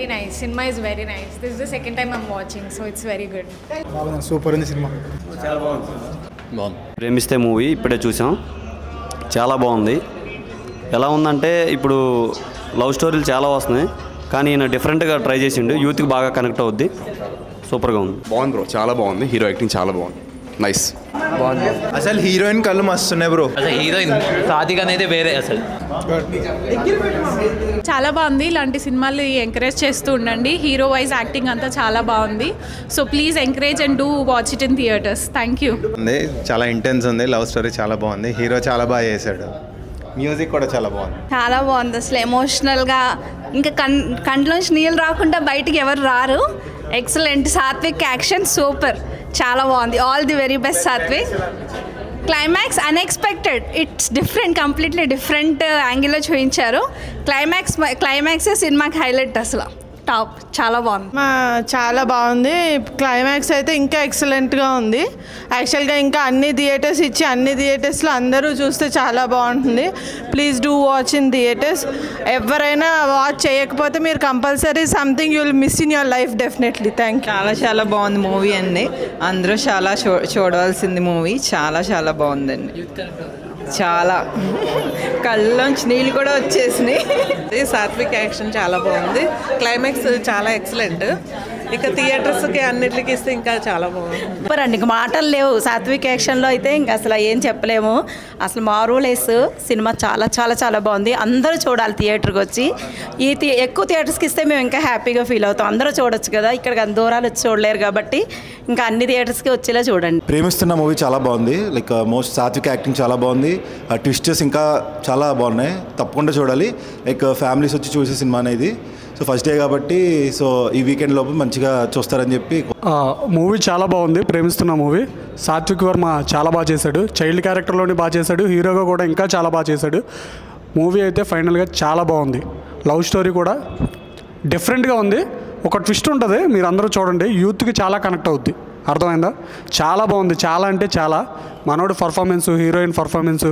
very nice. Cinema is very nice. This is the second time I'm watching, so it's very good. Super ఉంది cinema. చాలా బాగుంది. ప్రేమిస్తే movie ఇప్పుడే చూసాం, చాలా బాగుంది. ఎలా ఉందంటే ఇప్పుడు లవ్ స్టోరీలు చాలా వస్తున్నాయి, కానీ ఈయన డిఫరెంట్గా ట్రై చేసిండు, యూత్కి బాగా కనెక్ట్ అవుద్ది. సూపర్గా ఉంది. బాగుంది బ్రో, చాలా బాగుంది. హీరో యాక్టింగ్ చాలా బాగుంది, నైస్. బాగుంది. అసలు హీరోయిన్ కళ్ళు మస్తున్నాయి బ్రో. అసలు హీరోయిన్ సాధిక అనేది వేరే అసలు. చాలా బాగుంది. ఇలాంటి సినిమాలు ఎంకరేజ్ చేస్తూ ఉండండి. హీరో వైజ్ యాక్టింగ్ అంతా చాలా బాగుంది. So please encourage and do watch it in theatres. Thank you. చాలా ఇంటెన్స్ ఉంది, లవ్ స్టోరీ చాలా బాగుంది, హీరో చాలా బాగా చేశాడు, మ్యూజిక్ కూడా చాలా బాగుంది. చాలా బాగుంది. అసలు ఎమోషనల్గా ఇంకా కంట్లోంచి నీళ్ళు రాకుండా బయటికి ఎవరు రారు. ఎక్సలెంట్. సాత్విక్ యాక్షన్ సూపర్, చాలా బాగుంది. All the very best Satvik. Climax unexpected, it's different, completely different యాంగిల్లో చూపించారు. క్లైమాక్సే సినిమాకి హైలైట్. అసలు టాప్, చాలా బాగుంది. చాలా బాగుంది. క్లైమాక్స్ అయితే ఇంకా ఎక్సలెంట్గా ఉంది. యాక్చువల్గా ఇంకా అన్ని థియేటర్స్ ఇచ్చి అన్ని థియేటర్స్లో అందరూ చూస్తే చాలా బాగుంటుంది. Please do watch in theatres. ఎవరైనా వాచ్ చేయకపోతే మీరు compulsory something you will miss in your life definitely. Thank you. చాలా బాగుంది మూవీ అండి. అందరూ చాలా చూడవలసింది మూవీ. చాలా బాగుందండి. చాలా కళ్ళలోంచి నీళ్ళు కూడా వచ్చేసినాయి. సాత్విక్ యాక్షన్ చాలా బాగుంది. క్లైమాక్స్ చాలా ఎక్సలెంట్. ఇక థియేటర్స్కి అన్నిటికి ఇస్తే ఇంకా చాలా బాగుంది. సూపర్ అండి, ఇంక మాటలు లేవు. సాత్విక్ యాక్షన్లో అయితే ఇంకా అసలు ఏం చెప్పలేము. అసలు మారూలెస్ సినిమా చాలా బాగుంది. అందరూ చూడాలి థియేటర్కి వచ్చి. ఎక్కువ థియేటర్స్కి ఇస్తే మేము ఇంకా హ్యాపీగా ఫీల్ అవుతాం. అందరూ చూడొచ్చు కదా, ఇక్కడ దూరాలు వచ్చి చూడలేరు కాబట్టి ఇంకా అన్ని థియేటర్స్కి వచ్చేలా చూడండి. ప్రేమిస్తున్న మూవీ చాలా బాగుంది. లైక్ మోస్ట్ సాత్విక్ యాక్టింగ్ చాలా బాగుంది. ట్విస్టర్స్ ఇంకా చాలా బాగున్నాయి, తప్పకుండా చూడాలి. లైక్ ఫ్యామిలీస్ వచ్చి చూసే సినిమా అనేది. సో ఫస్ట్ డే కాబట్టి సో ఈ వీకెండ్ లోపు మంచిగా చూస్తారని చెప్పి. మూవీ చాలా బాగుంది. ప్రేమిస్తున్న మూవీ. సాత్విక్ వర్మ చాలా బాగా చేశాడు, చైల్డ్ క్యారెక్టర్లోని బాగా చేశాడు, హీరోగా కూడా ఇంకా చాలా బాగా చేశాడు. మూవీ అయితే ఫైనల్గా చాలా బాగుంది. లవ్ స్టోరీ కూడా డిఫరెంట్గా ఉంది. ఒక ట్విస్ట్ ఉంటుంది, మీరు అందరూ చూడండి, యూత్కి చాలా కనెక్ట్ అవుద్ది. అర్థమైందా? చాలా బాగుంది. చాలా అంటే చాలా. మనోడు పర్ఫార్మెన్సు, హీరోయిన్ పర్ఫార్మెన్సు,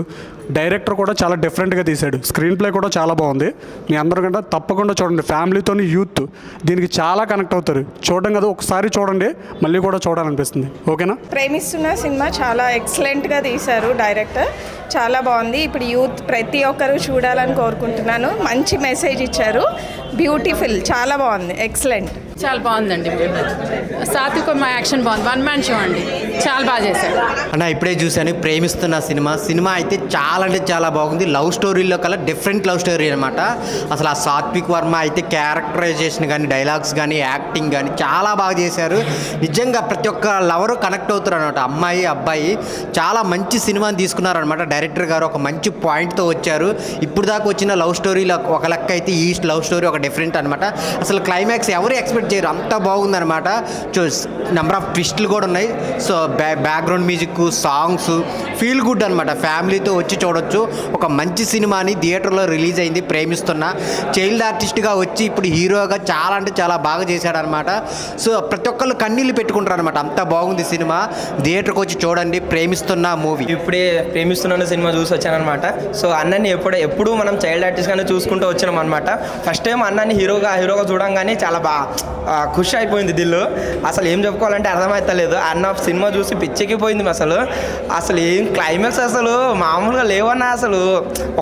డైరెక్టర్ కూడా చాలా డిఫరెంట్గా తీశాడు. స్క్రీన్ ప్లే కూడా చాలా బాగుంది. మీ అందరికంటే తప్పకుండా చూడండి. ఫ్యామిలీతోని యూత్ దీనికి చాలా కనెక్ట్ అవుతారు. చూడడం కదా, ఒకసారి చూడండి, మళ్ళీ కూడా చూడాలనిపిస్తుంది. ఓకేనా? ప్రేమిస్తున్న సినిమా చాలా ఎక్సలెంట్గా తీశారు డైరెక్టర్. చాలా బాగుంది. ఇప్పుడు యూత్ ప్రతి ఒక్కరూ చూడాలని కోరుకుంటున్నాను. మంచి మెసేజ్ ఇచ్చారు. బ్యూటిఫుల్, చాలా బాగుంది, ఎక్సలెంట్. చాలా బాగుందండి. సాత్విక్ వర్మ యాక్షన్ బాగుంది. వన్ మ్యాన్ షో అండి, చాలా బాగా చేశారు. అన్న ఇప్పుడే చూశాను ప్రేమిస్తున్న సినిమా అయితే చాలా అంటే చాలా బాగుంది. లవ్ స్టోరీలో కల్లా డిఫరెంట్ లవ్ స్టోరీ అనమాట. అసలు ఆ సాత్విక్ వర్మ అయితే క్యారెక్టరైజేషన్ కానీ, డైలాగ్స్ కానీ, యాక్టింగ్ కానీ చాలా బాగా చేశారు. నిజంగా ప్రతి ఒక్క లవరు కనెక్ట్ అవుతారు అనమాట. అమ్మాయి అబ్బాయి చాలా మంచి సినిమాని తీసుకున్నారనమాట. డైరెక్టర్ గారు ఒక మంచి పాయింట్తో వచ్చారు. ఇప్పుడు దాకా వచ్చిన లవ్ స్టోరీలో ఒక లెక్క అయితే ఈ లవ్ స్టోరీ ఒక డిఫరెంట్ అనమాట. అసలు క్లైమాక్స్ ఎవరు ఎక్స్పెక్ట్ చేయరు, అంత బాగుందనమాట. నెంబర్ ఆఫ్ ట్విస్టులు కూడా ఉన్నాయి. So background music, songs feel good అనమాట. ఫ్యామిలీతో వచ్చి చూడొచ్చు. ఒక మంచి సినిమాని థియేటర్లో రిలీజ్ అయింది. ప్రేమిస్తున్న చైల్డ్ ఆర్టిస్ట్గా వచ్చి ఇప్పుడు హీరోగా చాలా అంటే చాలా బాగా చేశాడనమాట. సో ప్రతి ఒక్కళ్ళు కన్నీళ్ళు పెట్టుకుంటారు అనమాట. అంత బాగుంది సినిమా. థియేటర్కి వచ్చి చూడండి ప్రేమిస్తున్న మూవీ. ఇప్పుడే ప్రేమిస్తున్న సినిమా చూసి వచ్చానమాట. సో అన్నని ఎప్పుడు మనం చైల్డ్ ఆర్టిస్ట్గానే చూసుకుంటూ వచ్చినాం అనమాట. ఫస్ట్ టైం అన్నని హీరోగా చూడంగానే చాలా ఖుషి అయిపోయింది దిల్లు. అసలు ఏం చెప్పుకోవాలంటే అర్థమవుతలేదు. అన్న సినిమా చూసి పిచ్చెక్కిపోయింది. అసలు ఏం క్లైమాక్స్ అసలు మామూలుగా లేవన్నా. అసలు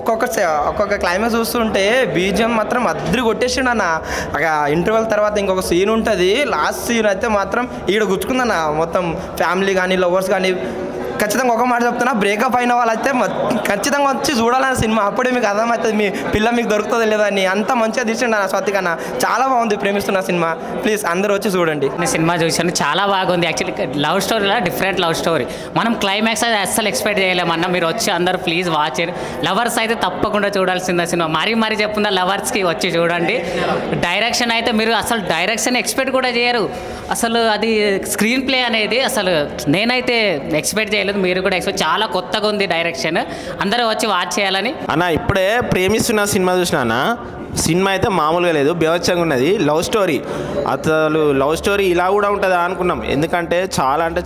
ఒక్కొక్క క్లైమాక్స్ చూస్తుంటే బీజిఎం మాత్రం అద్దరి కొట్టేసిండు అన్న. ఇంటర్వెల్ తర్వాత ఇంకొక సీన్ ఉంటుంది. లాస్ట్ సీన్ అయితే మాత్రం ఈడ గుచ్చుకుందన్న. మొత్తం ఫ్యామిలీ కానీ, లవర్స్ కానీ ఖచ్చితంగా ఒక మాట చెప్తున్నా, బ్రేకప్ అయిన వాళ్ళైతే ఖచ్చితంగా వచ్చి చూడాలన్న సినిమా. అప్పుడే మీకు అర్థమవుతుంది మీ పిల్ల మీకు దొరుకుతుందో లేదా అని. అంత మంచిగా తీసిండు అన్న స్వాతి కన్నా. చాలా బాగుంది ప్రేమిస్తున్న సినిమా. ప్లీజ్ అందరూ వచ్చి చూడండి. సినిమా చూసాను, చాలా బాగుంది. యాక్చువల్లీ లవ్ స్టోరీలో డిఫరెంట్ లవ్ స్టోరీ. మనం క్లైమాక్స్ అయితే అస్సలు ఎక్స్పెక్ట్ చేయలేమన్నా. మీరు వచ్చి అందరూ ప్లీజ్ వాచ్. లవర్స్ అయితే తప్పకుండా చూడాల్సిందే సినిమా. మరీ చెప్తుందా, లవర్స్కి వచ్చి చూడండి. డైరెక్షన్ అయితే మీరు అసలు డైరెక్షన్ ఎక్స్పెక్ట్ కూడా చేయరు. అసలు అది స్క్రీన్ ప్లే అనేది అసలు నేనైతే ఎక్స్పెక్ట్ చేయలేదు. మీరు కూడా ఎక్స్పెక్ట్, చాలా కొత్తగా ఉంది డైరెక్షన్. అందరూ వచ్చి వాచ్ చేయాలని. అన్న ఇప్పుడే ప్రేమిస్తున్న సినిమా చూసినా. సినిమా అయితే మామూలుగా లేదు, బీభత్సంగా ఉన్నది. లవ్ స్టోరీ, అసలు లవ్ స్టోరీ ఇలా కూడా ఉంటుందా అనుకున్నాం. ఎందుకంటే చాలా అంటే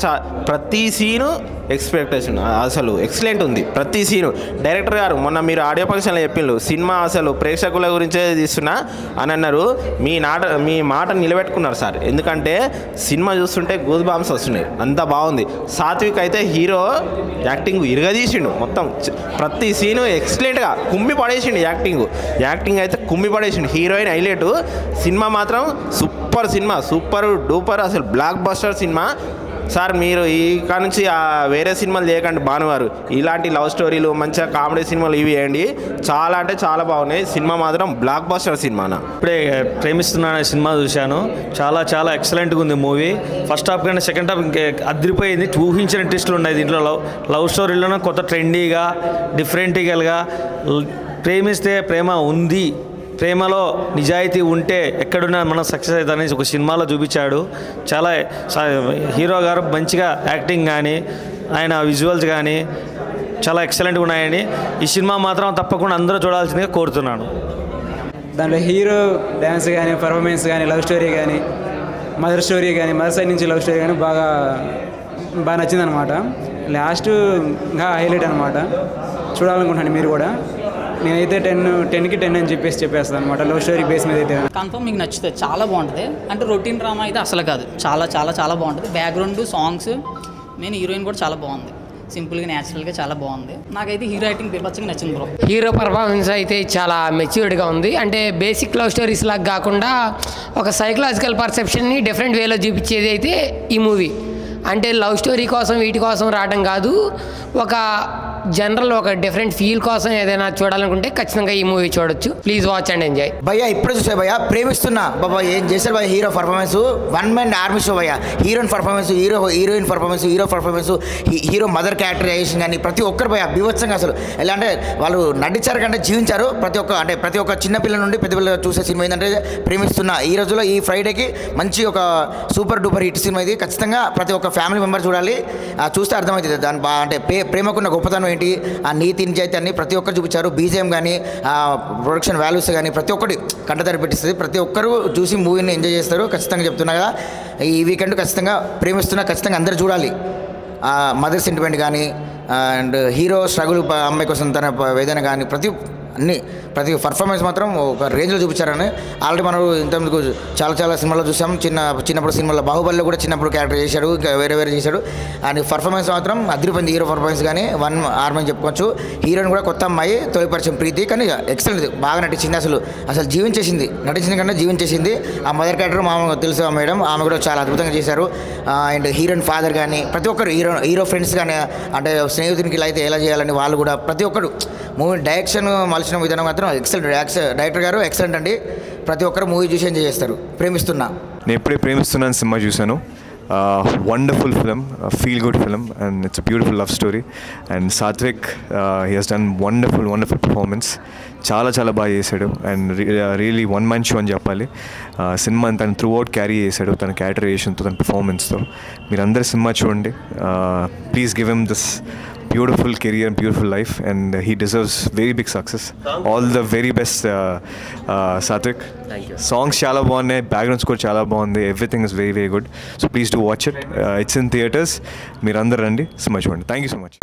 ప్రతి సీను ఎక్స్పెక్టేషన్ అసలు ఎక్సలెంట్ ఉంది. ప్రతి సీను డైరెక్టర్ గారు మొన్న మీరు ఆడియో ఫంక్షన్లో చెప్పిండ్రు సినిమా అసలు ప్రేక్షకుల గురించే తీస్తున్నా అని అన్నారు. మీ మాట నిలబెట్టుకున్నారు సార్. ఎందుకంటే సినిమా చూస్తుంటే గూస్ బాంబ్స్ వస్తున్నాయి, అంత బాగుంది. సాత్విక్ అయితే హీరో యాక్టింగ్ ఇరగదీసిండు మొత్తం. ప్రతి సీను ఎక్సలెంట్గా కుమ్మి పడేసిండు. యాక్టింగ్ అయితే కుమ్మి పడేసిండు. Heroine highlight. సినిమా మాత్రం సూపర్ సినిమా, సూపర్ డూపర్, అసలు బ్లాక్ బస్టర్ సినిమా సార్. మీరు ఈ కానుంచి వేరే సినిమాలు చేయకండి భానువారు, ఇలాంటి లవ్ స్టోరీలు మంచిగా కామెడీ సినిమాలు ఇవి వేయండి. చాలా అంటే చాలా బాగున్నాయి. సినిమా మాత్రం బ్లాక్ బస్టర్ సినిమానా. ఇప్పుడే ప్రేమిస్తున్నాను సినిమా చూశాను, చాలా ఎక్సలెంట్గా ఉంది మూవీ. ఫస్ట్ హాఫ్ కంటే సెకండ్ హాఫ్ ఇంకా అదిరిపోయింది. ఊహించిన ట్విస్టులు ఉన్నాయి దీంట్లో. లవ్ స్టోరీలోనే కొత్త ట్రెండీగా డిఫరెంట్గా ప్రేమిస్తే ప్రేమ ఉంది, ప్రేమలో నిజాయితీ ఉంటే ఎక్కడున్నా మనం సక్సెస్ అవుతారని ఒక సినిమాలో చూపించాడు. చాలా హీరో గారు మంచిగా యాక్టింగ్ కానీ ఆయన విజువల్స్ కానీ చాలా ఎక్సలెంట్గా ఉన్నాయని ఈ సినిమా మాత్రం తప్పకుండా అందరూ చూడాల్సిందిగా కోరుతున్నాను. దాంట్లో హీరో డ్యాన్స్ కానీ పర్ఫార్మెన్స్ కానీ లవ్ స్టోరీ కానీ మదర్ సైడ్ నుంచి లవ్ స్టోరీ కానీ బాగా నచ్చిందనమాట. లాస్ట్ ఇంకా హైలైట్ అనమాట. చూడాలనుకుంటున్నాను మీరు కూడా. నేనైతే 10కి 10 అని చెప్పేస్తాను అనమాట. లవ్ స్టోరీ బేస్ మీద అయితే కన్ఫర్మ్ మీకు నచ్చుతుంది, చాలా బాగుంటుంది. అంటే రొటీన్ డ్రామా అయితే అసలు కాదు, చాలా బాగుంటుంది. బ్యాక్గ్రౌండ్ సాంగ్స్, మెయిన్ హీరోయిన్ కూడా చాలా బాగుంది. సింపుల్గా న్యాచురల్గా చాలా బాగుంది. నాకైతే హీరో యాక్టింగ్ బీభత్సంగా నచ్చింది బ్రో. హీరో పర్ఫార్మెన్స్ అయితే చాలా మెచ్యూర్డ్గా ఉంది. అంటే బేసిక్ లవ్ స్టోరీస్ లాగా కాకుండా ఒక సైకలాజికల్ పర్సెప్షన్ని డిఫరెంట్ వేలో చూపించేది అయితే ఈ మూవీ. అంటే లవ్ స్టోరీ కోసం వీటి కోసం రావడం కాదు, ఒక జనరల్ ఒక డిఫరెంట్ ఫీల్ కోసం ఏదైనా చూడాలనుకుంటే ఖచ్చితంగా ఈ మూవీ చూడొచ్చు. Please watch and enjoy. భయ్యా ఇప్పుడు చూసే భయ్యా ప్రేమిస్తున్నా బాబా ఏం చేశారు భయ్యా. Hero performance one man army show భయ్యా. Heroine performance, heroine performance, hero mother characterization కానీ ప్రతి ఒక్కరు భయ్యా బీభత్సంగా. అసలు ఎలా అంటే వాళ్ళు నటించారు కంటే జీవించారు. ప్రతి ఒక్క చిన్న పిల్లల నుండి పెద్ద పిల్లలు చూసే సినిమా ఏంటంటే ప్రేమిస్తున్నా. ఈ రోజుల్లో ఈ ఫ్రైడేకి మంచి ఒక సూపర్ డూపర్ హిట్ సినిమా ఇది. ఖచ్చితంగా ప్రతి ఒక్క ఫ్యామిలీ మెంబర్ చూడాలి, చూస్తే అర్థమవుతుంది దాని అంటే ప్రేమకున్న గొప్పతనం ఏంటి, ఆ నీతి నిజాయితీ అన్ని ప్రతి ఒక్కరు చూపించారు. బీజిఎం కానీ ప్రొడక్షన్ వాల్యూస్ కానీ ప్రతి ఒక్కటి కంటతడి పెట్టిస్తుంది. ప్రతి ఒక్కరు చూసి మూవీని ఎంజాయ్ చేస్తారు. ఖచ్చితంగా చెప్తున్నా కదా, ఈ వీకెండ్ ఖచ్చితంగా ప్రేమిస్తున్నా ఖచ్చితంగా అందరూ చూడాలి. మదర్ సెంటిమెంట్ కానీ అండ్ హీరో స్ట్రగుల్ అమ్మాయి కోసం తన వేదన కానీ ప్రతి పర్ఫార్మెన్స్ మాత్రం ఒక రేంజ్లో చూపించారని ఆల్రెడీ మనం ఇంతకుముందుకు చాలా సినిమాల్లో చూసాం. చిన్నప్పుడు సినిమాలో బాహుబలిలో కూడా చిన్నప్పుడు క్యారెక్టర్ చేశాడు, ఇంకా వేరే చేశాడు. అండ్ పర్ఫార్మెన్స్ మాత్రం అదిరిపోయింది. హీరో పర్ఫార్మెన్స్ కానీ వన్ ఆర్మని చెప్పుకోవచ్చు. హీరోయిన్ కూడా కొత్త అమ్మాయి, తొలి పరిచయం ప్రీతి, కానీ ఎక్సలెంట్ బాగా నటించింది. అసలు జీవించేసింది, నటించిన కంటే జీవించేసింది. ఆ మదర్ క్యారెక్టర్ మామూలుగా తెలుసు మేడం, ఆమె కూడా చాలా అద్భుతంగా చేశారు. అండ్ హీరోయిన్ ఫాదర్ కానీ ప్రతి ఒక్కరు హీరో ఫ్రెండ్స్ కానీ అంటే స్నేహితునికి ఇలా అయితే ఎలా చేయాలని వాళ్ళు కూడా ప్రతి ఒక్కరు మూవీ డైరెక్షన్ మలిచిన విధానం మాత్రం ఎక్సలెంట్. డైరెక్టర్ గారు ఎక్సలెంట్ అండి. ప్రతి ఒక్కరు మూవీ చూసి ఎంజాయ్ చేస్తారు. ప్రేమిస్తున్నా. నేను ఎప్పుడే ప్రేమిస్తున్నాను సినిమా చూశాను. Wonderful film, feel good film, and it's a beautiful love story. And Satvik he has done wonderful performance. చాలా బాగా చేశాడు. And really one man show అని చెప్పాలి. సినిమా తను త్రూ అవుట్ క్యారీ చేశాడు, తన క్యారెక్టరైజేషన్తో, తన పర్ఫార్మెన్స్తో. మీరందరూ సినిమా చూడండి. Please give him this beautiful career and beautiful life, and he deserves very big success. All the very best, Satvik. Thank you. Songs chala bagunnai, background score chala bagundi, everything is very good. So please do watch it. It's in theaters. Meerandaru randi, so much fun. Thank you so much.